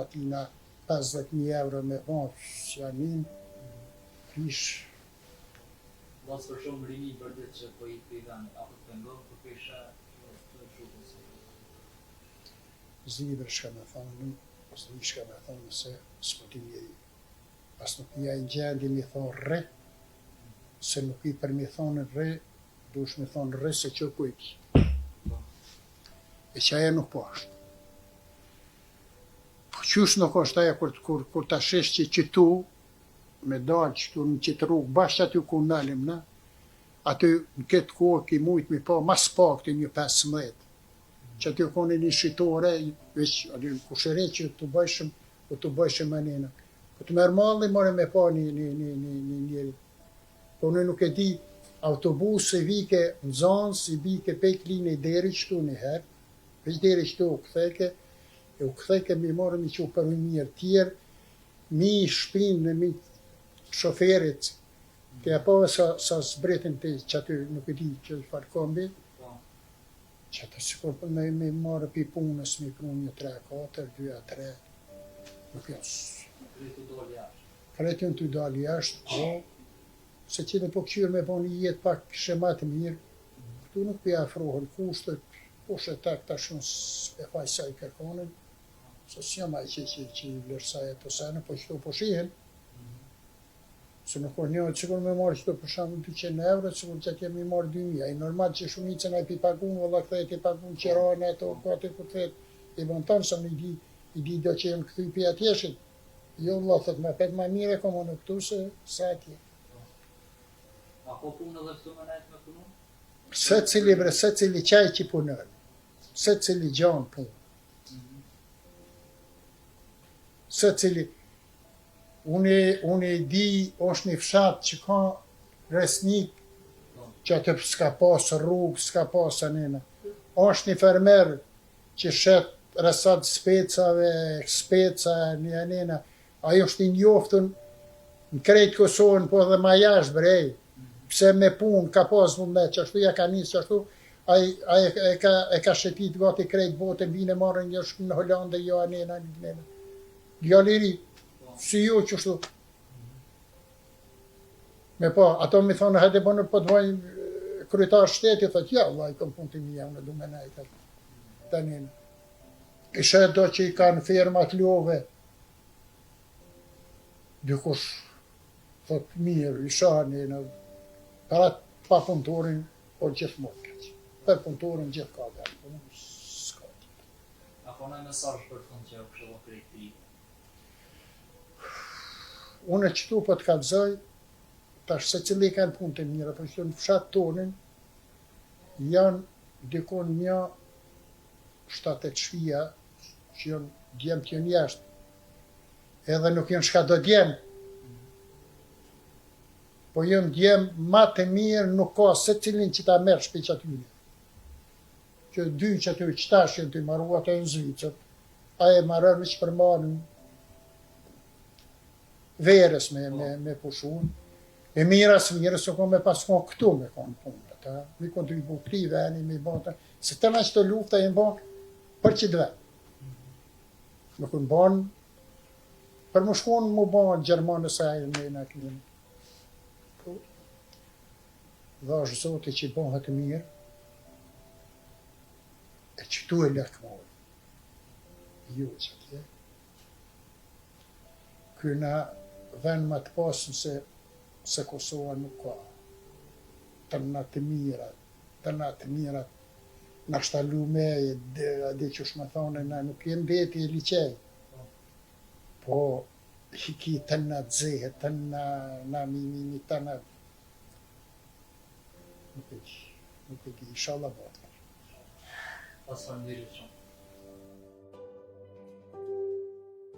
atina 50.000 euro me vonë që janin, fish. Mos për shumë rini bërdet që po i kridan, apo të pengon për pesha të shukës. Zibër shka me thonë, zibër shka me thonë se s'po ti njeri. As nuk ja i gjendi mi thonë re, se nuk i për mi thonë re, dush mi thonë re se që kujki. E që aja nuk po ashtë. Po qysh nuk është aja kur ta shesh që qëtu, me dalë qëtu në qëtë rrugë, bashkë aty ku nalim na, aty në këtë kohë ki mujtë mi pa, mas pak të një 15. Që aty kone një shqitore, veç, aty në kushëre që të bëjshëm, po të bëjshëm anena. Po të merë malli, more me pa një njeri. Po në nuk e di, autobus e vike në Zanës, i vike pek linë i deri qëtu një herë, veç deri qëtu u këtheke, e u këtheke mi morë mi që u përmi mirë tjerë, mi shpinë në mi shoferit, të japove sa zbretin të që aty nuk e di që farë kombi, që atë sikur për me marë pi punës, mi prunë një 3-4, 2-3, nuk jasë. Kretin të dalë jashtë, po, se që dhe po këqyrë me bo një jetë pak shema të mirë, këtu nuk për afrohen kushtët, po shetak ta shumë e faj sa i kërkonin, se s'jam aj që i vlerësaj e të sanë, po qëto po shihen, se nuk o njëtë sikur me marë qëto për shumë 200 euro, sikur që kemi marë 2.000, a i normal që shumicën a i pi pagun, vëlla këthet i pagun qërane, ato, kate ku të i bon tanë, sa i di do që jenë këthy pi atjeshit, jo vëlla thët me pet ma mire komo në këtu se sa atje. A po punë dhe këtu më nejtë me punu? Se cili qaj që punën, se cili gjanë punë. Se cili, unë i di, është një fshat që ka resnik, që atë s'ka pasë rrugë, s'ka pasë anena. është një fermer që shetë rësat specave, speca, një anena, ajo është i njoftën në krejtë Kosovën, po edhe ma jashtë brej, pse me punë ka pasë mund me që ashtu ja ka njësë që ashtu, e ka shetit gati krejtë botë, bine marrën një shku në Hollande, jo anena, djalliri, si jo që ashtu. Me po, ato mi thonë, hajde bënë po të vajnë kryetar shteti, thët, ja, vaj, kom punë të mija, unë du me nejtë, të njënë. Ishe do që i kanë firmat love, dikush, thot mirë, isha njënë, për atë pa punëtorin, po gjithë mërë, për punëtorin gjithë ka dhe, s'ka. A po në mesazh për fund që u këshillo krejtë? Unë qëtu po të kalzoj, tash se cili kanë punë të mira, për që në fshat tonin, janë dikon një 7-8 shpia, që janë djemë të janë jashtë, edhe nuk janë shka do djemë, po janë djemë ma të mirë, nuk ka se cilin që ta merë shpi që atyre. Që dy që aty qëtash janë të marrua të e në Zvicët, a e marrën që përmarin verës me pushun, e mirës, se ko me pas kon këtu me kon punët, mi kon të i bu këti veni, mi bënë, se të në që të lufta e në bënë për që dve. Nuk në bënë, për më shkonë më bënë Gjermanës e ajë me në këllin. Dhe është zote që i bënë të mirë, e që tu e lëkë mojë. Jo që tje. Këna venë më të pasën se Kosova nuk ka të në të mirat, në shtalu me, dhe që shme thonë, na nuk jenë deti e liqej, po i ki të në të zehe, të në mimi, të në, nuk e di, inshallah bëtë. Pas faleminderit shumë.